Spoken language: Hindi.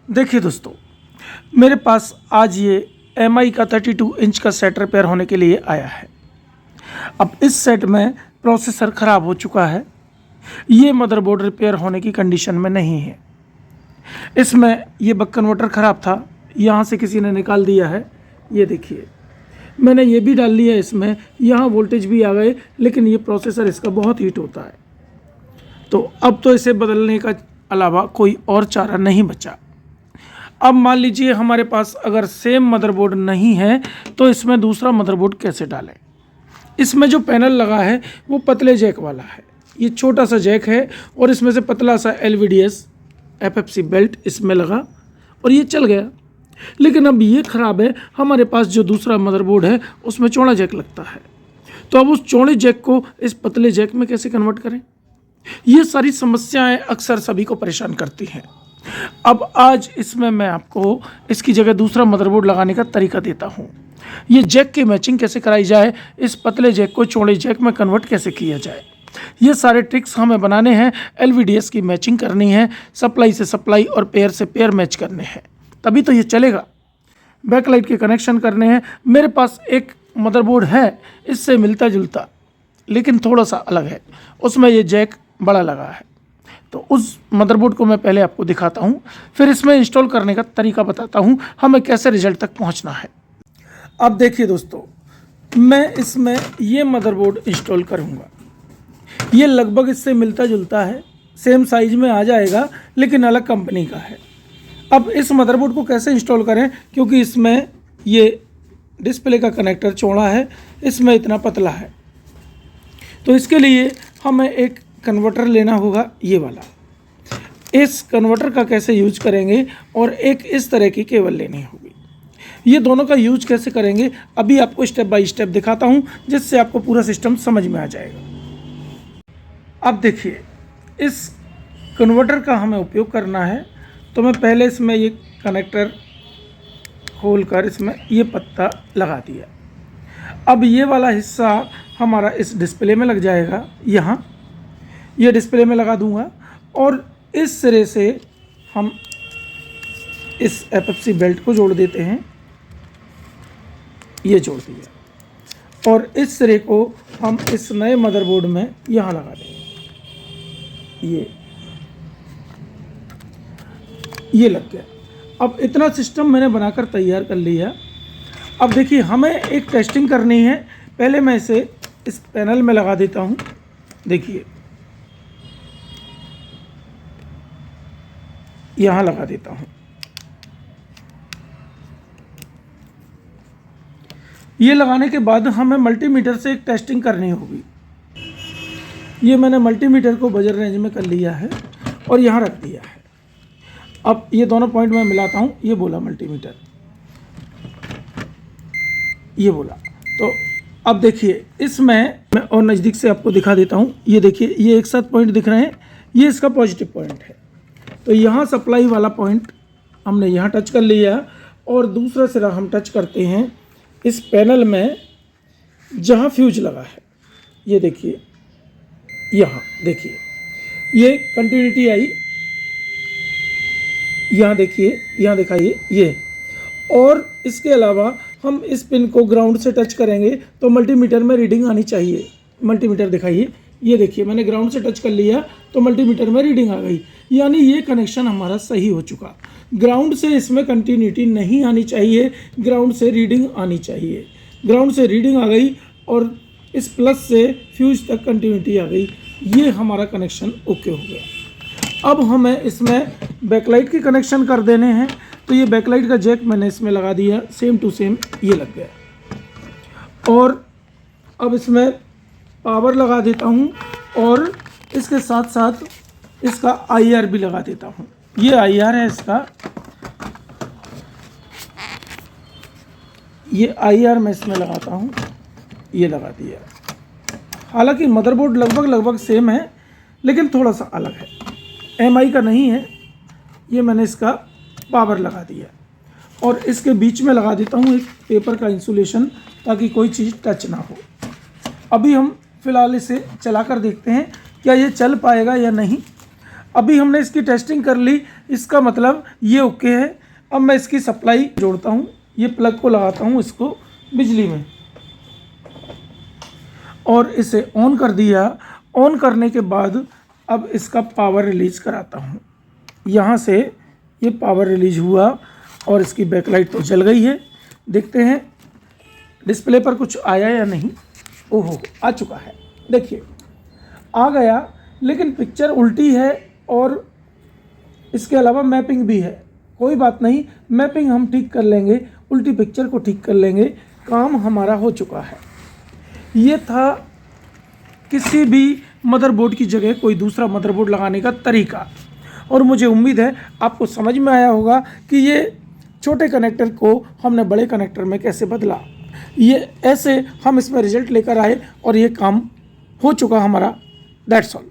देखिए दोस्तों, मेरे पास आज ये MI का 32 इंच का सेट रिपेयर होने के लिए आया है। अब इस सेट में प्रोसेसर ख़राब हो चुका है। ये मदरबोर्ड रिपेयर होने की कंडीशन में नहीं है। इसमें ये बक कन्वर्टर ख़राब था, यहाँ से किसी ने निकाल दिया है। ये देखिए, मैंने ये भी डाल लिया इसमें, यहाँ वोल्टेज भी आ गए, लेकिन ये प्रोसेसर इसका बहुत हीट होता है। तो अब तो इसे बदलने का अलावा कोई और चारा नहीं बचा। अब मान लीजिए हमारे पास अगर सेम मदरबोर्ड नहीं है तो इसमें दूसरा मदरबोर्ड कैसे डालें। इसमें जो पैनल लगा है वो पतले जैक वाला है। ये छोटा सा जैक है और इसमें से पतला सा LVDS FFC बेल्ट इसमें लगा और ये चल गया। लेकिन अब ये ख़राब है, हमारे पास जो दूसरा मदरबोर्ड है उसमें चौड़ा जैक लगता है। तो अब उस चौड़े जैक को इस पतले जैक में कैसे कन्वर्ट करें। ये सारी समस्याएं अक्सर सभी को परेशान करती हैं। अब आज इसमें मैं आपको इसकी जगह दूसरा मदरबोर्ड लगाने का तरीका देता हूँ। ये जैक की मैचिंग कैसे कराई जाए, इस पतले जैक को चौड़े जैक में कन्वर्ट कैसे किया जाए, ये सारे ट्रिक्स हमें बनाने हैं। LVDS की मैचिंग करनी है, सप्लाई से सप्लाई और पेयर से पेयर मैच करने हैं, तभी तो ये चलेगा। बैकलाइट के कनेक्शन करने हैं। मेरे पास एक मदरबोर्ड है इससे मिलता जुलता, लेकिन थोड़ा सा अलग है, उसमें ये जैक बड़ा लगा है। तो उस मदरबोर्ड को मैं पहले आपको दिखाता हूँ, फिर इसमें इंस्टॉल करने का तरीका बताता हूँ, हमें कैसे रिजल्ट तक पहुँचना है। अब देखिए दोस्तों, मैं इसमें ये मदरबोर्ड इंस्टॉल करूँगा। ये लगभग इससे मिलता जुलता है, सेम साइज में आ जाएगा, लेकिन अलग कंपनी का है। अब इस मदरबोर्ड को कैसे इंस्टॉल करें, क्योंकि इसमें ये डिस्प्ले का कनेक्टर चौड़ा है, इसमें इतना पतला है। तो इसके लिए हमें एक कन्वर्टर लेना होगा, ये वाला। इस कन्वर्टर का कैसे यूज करेंगे और एक इस तरह की केबल लेनी होगी। ये दोनों का यूज कैसे करेंगे अभी आपको स्टेप बाय स्टेप दिखाता हूँ, जिससे आपको पूरा सिस्टम समझ में आ जाएगा। अब देखिए, इस कन्वर्टर का हमें उपयोग करना है। तो मैं पहले इसमें ये कनेक्टर खोलकर इसमें ये पत्ता लगा दिया। अब ये वाला हिस्सा हमारा इस डिस्प्ले में लग जाएगा, यहाँ ये डिस्प्ले में लगा दूंगा। और इस सिरे से हम इस FFC बेल्ट को जोड़ देते हैं, ये जोड़ दिया। और इस सिरे को हम इस नए मदरबोर्ड में यहाँ लगा देंगे। ये लग गया। अब इतना सिस्टम मैंने बनाकर तैयार कर लिया। अब देखिए, हमें एक टेस्टिंग करनी है। पहले मैं इसे इस पैनल में लगा देता हूँ। देखिए, यहाँ लगा देता हूँ। ये लगाने के बाद हमें मल्टीमीटर से एक टेस्टिंग करनी होगी। ये मैंने मल्टीमीटर को बजर रेंज में कर लिया है और यहाँ रख दिया है। अब ये दोनों पॉइंट मैं मिलाता हूँ। ये बोला मल्टीमीटर, ये बोला। तो अब देखिए, इसमें मैं और नज़दीक से आपको दिखा देता हूँ। ये देखिए, ये एक साथ पॉइंट दिख रहे हैं, ये इसका पॉजिटिव पॉइंट है। तो यहाँ सप्लाई वाला पॉइंट हमने यहाँ टच कर लिया और दूसरा सिरा हम टच करते हैं इस पैनल में जहाँ फ्यूज लगा है। ये देखिए, यहाँ देखिए, ये कंटिन्यूटी आई, यहाँ देखिए, यहाँ दिखाइए ये। और इसके अलावा हम इस पिन को ग्राउंड से टच करेंगे तो मल्टीमीटर में रीडिंग आनी चाहिए। मल्टीमीटर दिखाइए, ये देखिए, मैंने ग्राउंड से टच कर लिया तो मल्टीमीटर में रीडिंग आ गई, यानी ये कनेक्शन हमारा सही हो चुका। ग्राउंड से इसमें कंटिन्यूटी नहीं आनी चाहिए, ग्राउंड से रीडिंग आनी चाहिए। ग्राउंड से रीडिंग आ गई और इस प्लस से फ्यूज तक कंटिन्यूटी आ गई। ये हमारा कनेक्शन ओके हो गया। अब हमें इसमें बैकलाइट के कनेक्शन कर देने हैं। तो ये बैकलाइट का जैक मैंने इसमें लगा दिया, सेम टू सेम ये लग गया। और अब इसमें पावर लगा देता हूँ और इसके साथ साथ इसका IR भी लगा देता हूँ। ये IR है इसका, ये IR मैं इसमें लगाता हूँ, ये लगा दिया। हालांकि मदरबोर्ड लगभग सेम है, लेकिन थोड़ा सा अलग है। MI का नहीं है। ये मैंने इसका पावर लगा दिया और इसके बीच में लगा देता हूँ एक पेपर का इंसुलेशन, ताकि कोई चीज़ टच ना हो। अभी हम फिलहाल इसे चलाकर देखते हैं क्या ये चल पाएगा या नहीं। अभी हमने इसकी टेस्टिंग कर ली, इसका मतलब ये ओके है। अब मैं इसकी सप्लाई जोड़ता हूँ, ये प्लग को लगाता हूँ इसको बिजली में और इसे ऑन कर दिया। ऑन करने के बाद अब इसका पावर रिलीज कराता हूँ। यहाँ से ये पावर रिलीज हुआ और इसकी बैकलाइट तो जल गई है। देखते हैं डिस्प्ले पर कुछ आया या नहीं। ओहो, आ चुका है, देखिए आ गया, लेकिन पिक्चर उल्टी है और इसके अलावा मैपिंग भी है। कोई बात नहीं, मैपिंग हम ठीक कर लेंगे, उल्टी पिक्चर को ठीक कर लेंगे, काम हमारा हो चुका है। ये था किसी भी मदरबोर्ड की जगह कोई दूसरा मदरबोर्ड लगाने का तरीका, और मुझे उम्मीद है आपको समझ में आया होगा कि ये छोटे कनेक्टर को हमने बड़े कनेक्टर में कैसे बदला। ये ऐसे हम इसमें रिजल्ट लेकर आए और ये काम हो चुका हमारा। That's all.